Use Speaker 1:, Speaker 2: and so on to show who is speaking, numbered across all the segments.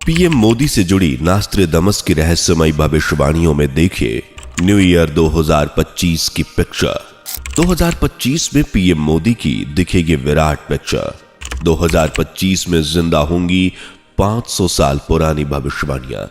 Speaker 1: PM Modi से जुड़ी नास्ट्रेडमस की रहस्यमयी भविष्यवाणियों में देखिए न्यू ईयर 2025 की पिक्चर। 2025 में पीएम मोदी की दिखेगी विराट पिक्चर। 2025 में जिंदा होंगी 500 साल पुरानी भविष्यवाणियां।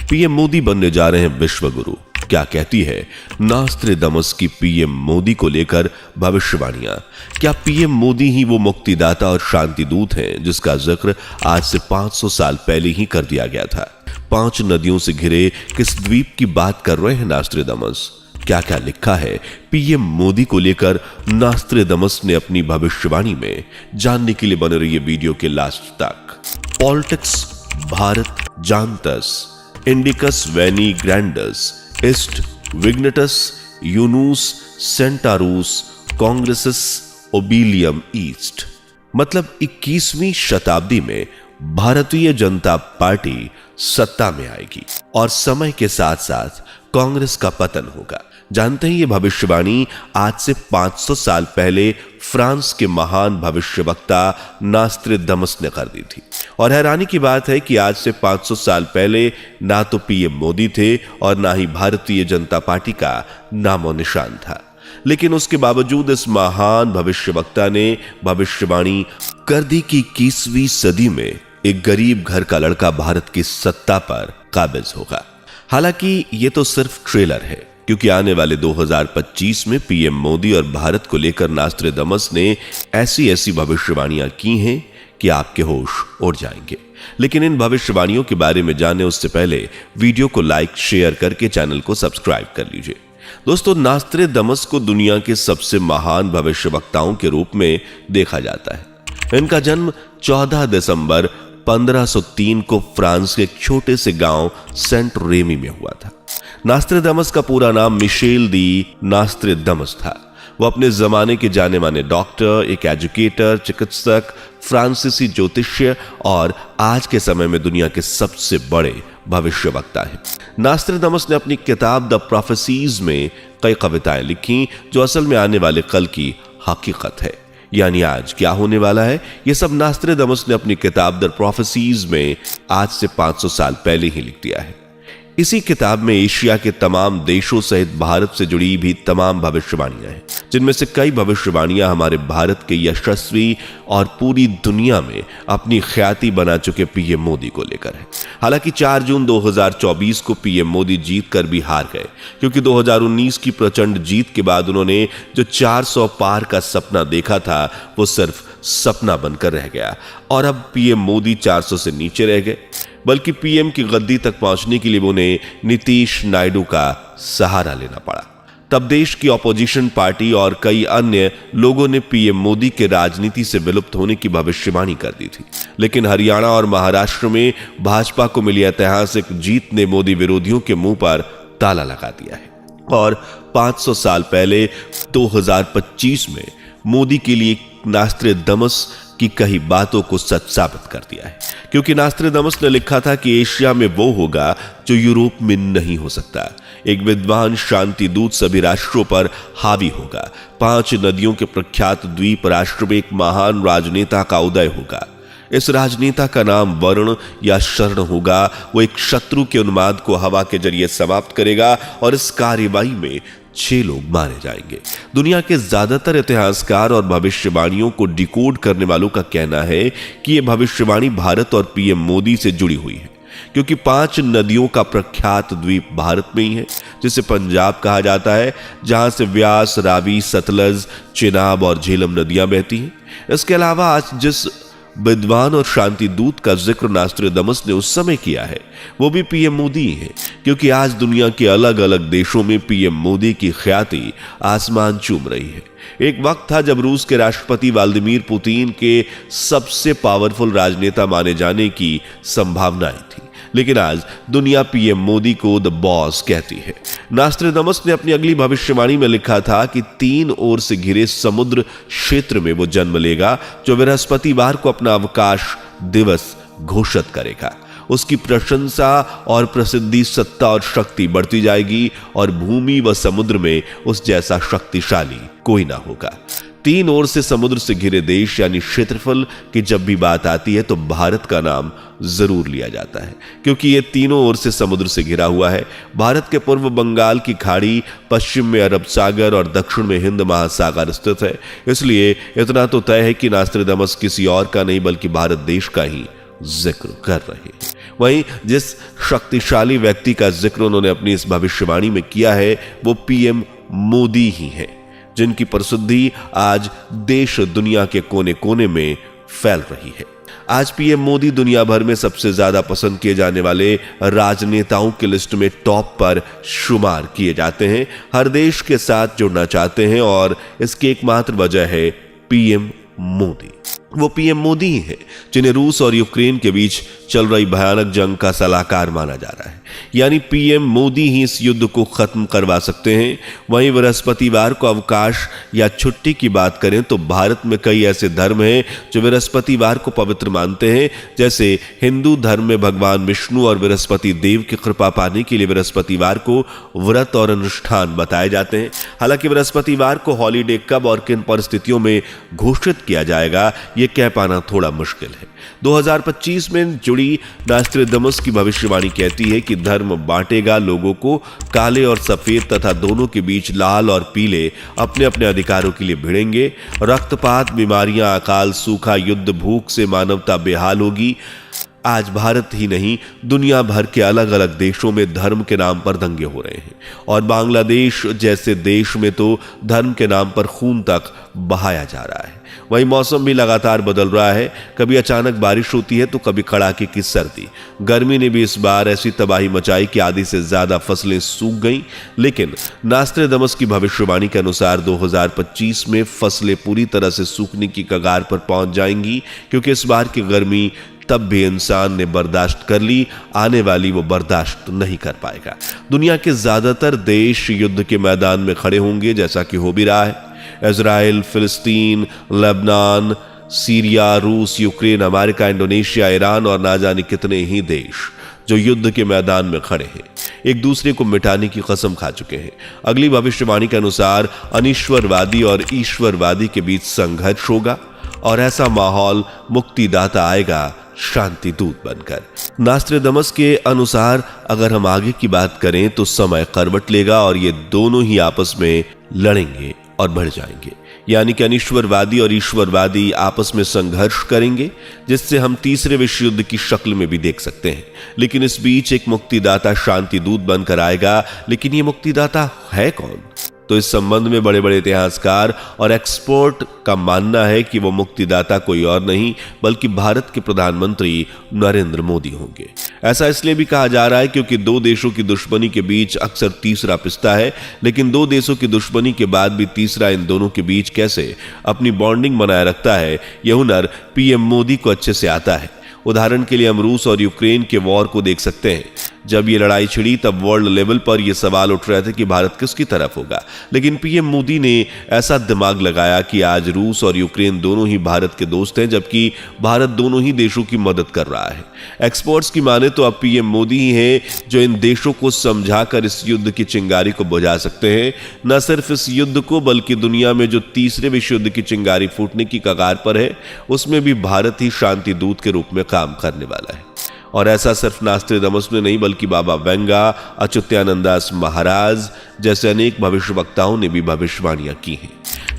Speaker 1: पीएम मोदी बनने जा रहे हैं विश्व गुरु। क्या कहती है नास्ट्रेडमस की पीएम मोदी को लेकर भविष्यवाणियां? क्या पीएम मोदी ही वो मुक्तिदाता और शांति दूत हैं जिसका जिक्र आज से 500 साल पहले ही कर दिया गया था? 5 नदियों से घिरे किस द्वीप की बात कर रहे हैं नास्ट्रेडमस? क्या क्या लिखा है पीएम मोदी को लेकर नास्ट्रेडमस ने अपनी भविष्यवाणी में? जानने के लिए बने रहिए वीडियो के लास्ट तक। पॉलिटिक्स भारत जानतस इंडिकस वेनी ग्रैंडस इस्ट विग्नेटस यूनुस सेंटारूस कांग्रेसिस ओबिलियम ईस्ट। मतलब 21वीं शताब्दी में भारतीय जनता पार्टी सत्ता में आएगी और समय के साथ साथ कांग्रेस का पतन होगा। जानते हैं ये भविष्यवाणी आज से 500 साल पहले फ्रांस के महान भविष्यवक्ता नास्ट्रेडमस ने कर दी थी। और हैरानी की बात है कि आज से 500 साल पहले ना तो पीएम मोदी थे और ना ही भारतीय जनता पार्टी का नामो निशान था। लेकिन उसके बावजूद इस महान भविष्यवक्ता ने भविष्यवाणी कर दी कि 21वीं सदी में एक गरीब घर का लड़का भारत की सत्ता पर काबिज होगा। हालांकि ये तो सिर्फ ट्रेलर है, क्योंकि आने वाले 2025 में पीएम मोदी और भारत को लेकर नास्ट्रेडमस ने ऐसी ऐसी भविष्यवाणियां की हैं कि आपके होश उड़ जाएंगे। लेकिन इन भविष्यवाणियों के बारे में जाने उससे पहले वीडियो को लाइक शेयर करके चैनल को सब्सक्राइब कर लीजिए। दोस्तों, नास्ट्रेडमस को दुनिया के सबसे महान भविष्यवक्ताओं के रूप में देखा जाता है। इनका जन्म 14 दिसंबर 1503 को फ्रांस के एक छोटे से गांव सेंट रेमी में हुआ था। नास्ट्रेडमस का पूरा नाम मिशेल दी नास्ट्रेडमस था। वो अपने जमाने के जाने माने डॉक्टर, एक एजुकेटर, चिकित्सक, फ्रांसीसी ज्योतिष्य और आज के समय में दुनिया के सबसे बड़े भविष्यवक्ता है। नास्ट्रेडमस ने अपनी किताब द प्रोफेसीज में कई कविताएं लिखी जो असल में आने वाले कल की हकीकत है, यानी आज क्या होने वाला है। यह सब नास्ट्रेडमस ने अपनी किताब द प्रोफेसीज में आज से 500 साल पहले ही लिख दिया है। इसी किताब में एशिया के तमाम देशों सहित भारत से जुड़ी भी तमाम भविष्यवाणियां हैं, जिनमें से कई भविष्यवाणियां हमारे भारत के यशस्वी और पूरी दुनिया में अपनी ख्याति बना चुके पीएम मोदी को लेकर है। हालांकि 4 जून 2024 को पीएम मोदी जीत कर भी हार गए, क्योंकि 2019 की प्रचंड जीत के बाद उन्होंने जो 400 पार का सपना देखा था वो सिर्फ सपना बनकर रह गया और अब पीएम मोदी 400 से नीचे रह गए। बल्कि पीएम की गद्दी तक पहुंचने के लिए उन्हें नीतीश नायडू का सहारा लेना पड़ा। तब देश की ऑपोजिशन पार्टी और कई अन्य लोगों ने पीएम मोदी के राजनीति से विलुप्त होने की भविष्यवाणी कर दी थी। लेकिन हरियाणा और महाराष्ट्र में भाजपा को मिली ऐतिहासिक जीत ने मोदी विरोधियों के मुंह पर ताला लगा दिया है और 500 साल पहले 2025 में मोदी के लिए नास्ट्रेडमस की कई बातों को सच साबित कर दिया है। क्योंकि नास्ट्रेडमस ने लिखा था कि एशिया में वो होगा जो यूरोप में नहीं हो सकता। एक विद्वान शांति दूत सभी राष्ट्रों पर हावी होगा। 5 नदियों के प्रख्यात द्वीप राष्ट्र में एक महान राजनेता का उदय होगा। इस राजनेता का नाम वर्ण या शरण होगा। वो एक शत्रु के उन्माद को हवा के जरिए समाप्त करेगा और इस कार्यवाही में 6 लोग मारे जाएंगे। दुनिया के ज्यादातर इतिहासकार और भविष्यवाणियों को डिकोड करने वालों का कहना है कि यह भविष्यवाणी भारत और पीएम मोदी से जुड़ी हुई है, क्योंकि 5 नदियों का प्रख्यात द्वीप भारत में ही है, जिसे पंजाब कहा जाता है, जहां से व्यास, रावी, सतलज, चिनाब और झेलम नदियां बहती हैं। इसके अलावा आज जिस विद्वान और शांति दूत का जिक्र नास्ट्रेडमस ने उस समय किया है वो भी पीएम मोदी है, क्योंकि आज दुनिया के अलग अलग देशों में पीएम मोदी की ख्याति आसमान चूम रही है। एक वक्त था जब रूस के राष्ट्रपति व्लादिमीर पुतिन के सबसे पावरफुल राजनेता माने जाने की संभावनाएं थी, लेकिन आज दुनिया पीएम मोदी को द बॉस कहती है। नास्ट्रेडमस ने अपनी अगली भविष्यवाणी में लिखा था कि 3 ओर से घिरे समुद्र क्षेत्र में वो जन्म लेगा जो बृहस्पतिवार को अपना अवकाश दिवस घोषित करेगा। उसकी प्रशंसा और प्रसिद्धि, सत्ता और शक्ति बढ़ती जाएगी और भूमि व समुद्र में उस जैसा शक्तिशाली कोई ना होगा। तीन ओर से समुद्र से घिरे देश यानी क्षेत्रफल की जब भी बात आती है तो भारत का नाम जरूर लिया जाता है, क्योंकि ये तीनों ओर से समुद्र से घिरा हुआ है। भारत के पूर्व बंगाल की खाड़ी, पश्चिम में अरब सागर और दक्षिण में हिंद महासागर स्थित है। इसलिए इतना तो तय है कि नास्ट्रेदामस किसी और का नहीं बल्कि भारत देश का ही जिक्र कर रहे हैं। वहीं जिस शक्तिशाली व्यक्ति का जिक्र उन्होंने अपनी इस भविष्यवाणी में किया है वो पीएम मोदी ही है, जिनकी प्रसिद्धि आज देश दुनिया के कोने कोने में फैल रही है। आज पीएम मोदी दुनिया भर में सबसे ज्यादा पसंद किए जाने वाले राजनेताओं की लिस्ट में टॉप पर शुमार किए जाते हैं। हर देश के साथ जुड़ना चाहते हैं और इसकी एकमात्र वजह है पीएम मोदी। वो पीएम मोदी ही है जिन्हें रूस और यूक्रेन के बीच चल रही भयानक जंग का सलाहकार माना जा रहा है। यानी पीएम मोदी ही इस युद्ध को खत्म करवा सकते हैं। वहीं बृहस्पतिवार को अवकाश या छुट्टी की बात करें तो भारत में कई ऐसे धर्म हैं जो बृहस्पतिवार को पवित्र मानते हैं। जैसे हिंदू धर्म में भगवान विष्णु और बृहस्पति देव की कृपा पाने के लिए बृहस्पतिवार को व्रत और अनुष्ठान बताए जाते हैं। हालांकि बृहस्पतिवार को हॉलीडे कब और किन परिस्थितियों में घोषित किया जाएगा ये कह पाना थोड़ा मुश्किल है। 2025 में जुड़ी नास्ट्रेदामस की भविष्यवाणी कहती है कि धर्म बांटेगा लोगों को, काले और सफेद तथा दोनों के बीच लाल और पीले अपने अपने अधिकारों के लिए भिड़ेंगे। रक्तपात, बीमारियां, अकाल, सूखा, युद्ध, भूख से मानवता बेहाल होगी। आज भारत ही नहीं दुनिया भर के अलग अलग देशों में धर्म के नाम पर दंगे हो रहे हैं और बांग्लादेश जैसे देश में तो धर्म के नाम पर खून तक बहाया जा रहा है। वहीं मौसम भी लगातार बदल रहा है। कभी अचानक बारिश होती है तो कभी कड़ाके की सर्दी। गर्मी ने भी इस बार ऐसी तबाही मचाई कि आधी से ज्यादा फसलें सूख गईं। लेकिन नास्ट्रेदामस की भविष्यवाणी के अनुसार 2025 में फसलें पूरी तरह से सूखने की कगार पर पहुंच जाएंगी, क्योंकि इस बार की गर्मी तब भी इंसान ने बर्दाश्त कर ली, आने वाली वो बर्दाश्त नहीं कर पाएगा। दुनिया के ज्यादातर देश युद्ध के मैदान में खड़े होंगे, जैसा कि हो भी रहा है। इजराइल, फिलिस्तीन, लेबनान, सीरिया, रूस, यूक्रेन, अमेरिका, इंडोनेशिया, ईरान और ना जाने कितने ही देश जो युद्ध के मैदान में खड़े हैं, एक दूसरे को मिटाने की कसम खा चुके हैं। अगली भविष्यवाणी के अनुसार अनिश्वरवादी और ईश्वरवादी के बीच संघर्ष होगा और ऐसा माहौल मुक्तिदाता आएगा शांति दूत बनकर। नास्ट्रेदामस के अनुसार अगर हम आगे की बात करें तो समय करवट लेगा और ये दोनों ही आपस में लड़ेंगे और बढ़ जाएंगे। यानी कि अनिश्वरवादी और ईश्वरवादी आपस में संघर्ष करेंगे, जिससे हम तीसरे विश्व युद्ध की शक्ल में भी देख सकते हैं। लेकिन इस बीच एक मुक्तिदाता शांति दूत बनकर आएगा। लेकिन ये मुक्तिदाता है कौन? तो इस संबंध में बड़े बड़े इतिहासकार और एक्सपर्ट का मानना है कि वो मुक्तिदाता कोई और नहीं बल्कि भारत के प्रधानमंत्री नरेंद्र मोदी होंगे। ऐसा इसलिए भी कहा जा रहा है क्योंकि दो देशों की दुश्मनी के बीच अक्सर तीसरा पिसता है, लेकिन दो देशों की दुश्मनी के बाद भी तीसरा इन दोनों के बीच कैसे अपनी बॉन्डिंग बनाए रखता है, यह हुनर पीएम मोदी को अच्छे से आता है। उदाहरण के लिए हम रूस और यूक्रेन के वॉर को देख सकते हैं। जब ये लड़ाई छिड़ी तब वर्ल्ड लेवल पर यह सवाल उठ रहे थे कि भारत किसकी तरफ होगा, लेकिन पीएम मोदी ने ऐसा दिमाग लगाया कि आज रूस और यूक्रेन दोनों ही भारत के दोस्त हैं, जबकि भारत दोनों ही देशों की मदद कर रहा है। एक्सपर्ट्स की माने तो अब पीएम मोदी ही हैं जो इन देशों को समझाकर इस युद्ध की चिंगारी को बुझा सकते हैं। न सिर्फ इस युद्ध को बल्कि दुनिया में जो तीसरे विश्व युद्ध की चिंगारी फूटने की कगार पर है उसमें भी भारत ही शांति दूत के रूप में काम करने वाला है। और ऐसा सिर्फ नास्ट्रेदामस ने नहीं बल्कि बाबा वेंगा, अच्युतानंदास महाराज जैसे अनेक भविष्यवक्ताओं ने भी भविष्यवाणियां की हैं।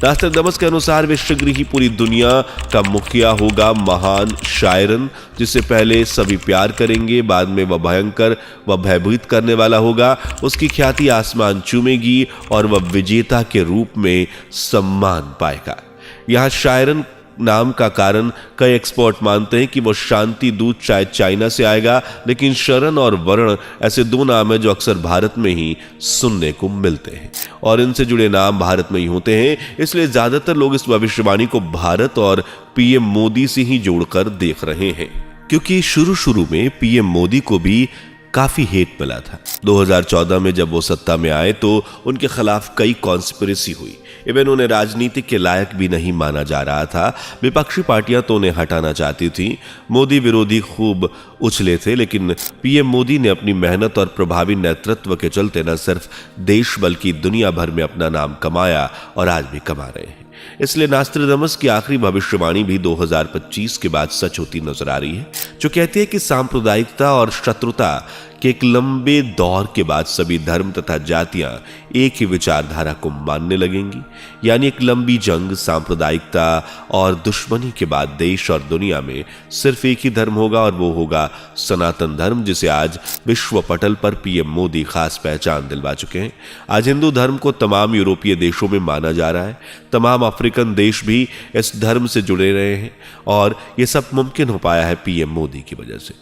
Speaker 1: नास्ट्रेदामस के अनुसार वे शीघ्र ही पूरी दुनिया का मुखिया होगा, महान शायरन जिससे पहले सभी प्यार करेंगे, बाद में वह भयंकर व भयभीत करने वाला होगा। उसकी ख्याति आसमान चूमेगी और वह विजेता के रूप में सम्मान पाएगा। यहां शायरन नाम का कारण कई एक्सपर्ट मानते हैं कि वो शांति दूत शायद चाइना से आएगा, लेकिन शरण और वर्ण ऐसे दो नाम हैं जो अक्सर भारत में ही सुनने को मिलते हैं और इनसे जुड़े नाम भारत में ही होते हैं। इसलिए ज्यादातर लोग इस भविष्यवाणी को भारत और पीएम मोदी से ही जोड़कर देख रहे हैं, क्योंकि शुरू में पीएम मोदी को भी काफी हेट मिला था। 2014 में जब वो सत्ता में आए तो उनके खिलाफ कई कॉन्स्पिरेसी हुई। इवन उन्हें राजनीति के लायक भी नहीं माना जा रहा था। विपक्षी पार्टियां तो उन्हें हटाना चाहती थी। मोदी विरोधी खूब उछले थे, लेकिन पीएम मोदी ने अपनी मेहनत और प्रभावी नेतृत्व के चलते न सिर्फ देश बल्कि दुनिया भर में अपना नाम कमाया और आज भी कमा रहे हैं। इसलिए नास्ट्राडामस की आखिरी भविष्यवाणी भी 2025 के बाद सच होती नजर आ रही है, जो कहती है कि सांप्रदायिकता और शत्रुता के एक लंबे दौर के बाद सभी धर्म तथा जातियां एक ही विचारधारा को मानने लगेंगी। यानी एक लंबी जंग, सांप्रदायिकता और दुश्मनी के बाद देश और दुनिया में सिर्फ एक ही धर्म होगा, और वो होगा सनातन धर्म, जिसे आज विश्व पटल पर पीएम मोदी खास पहचान दिलवा चुके हैं। आज हिंदू धर्म को तमाम यूरोपीय देशों में माना जा रहा है, तमाम अफ्रीकन देश भी इस धर्म से जुड़े रहे हैं, और ये सब मुमकिन हो पाया है पीएम मोदी की वजह से,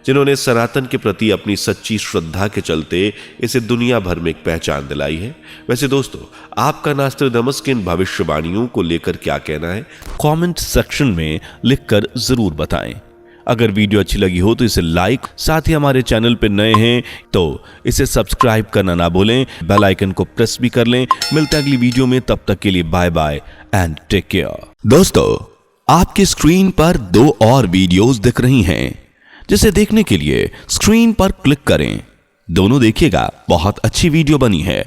Speaker 1: जिन्होंने सनातन के प्रति अपनी सच्ची श्रद्धा के चलते इसे दुनिया भर में एक पहचान दिलाई है। वैसे दोस्तों, आपका नास्ट्राडामस की इन भविष्यवाणियों को लेकर क्या कहना है,
Speaker 2: कमेंट सेक्शन में लिखकर जरूर बताएं। अगर वीडियो अच्छी लगी हो तो इसे लाइक, साथ ही हमारे चैनल पर नए हैं तो इसे सब्सक्राइब करना ना भूलें, बेल आइकन को प्रेस भी कर लें। मिलते हैं अगली वीडियो में, तब तक के लिए bye bye and take care. दोस्तों, आपकी स्क्रीन पर 2 और वीडियोस दिख रही हैं, जिसे देखने के लिए स्क्रीन पर क्लिक करें। दोनों देखिएगा, बहुत अच्छी वीडियो बनी है।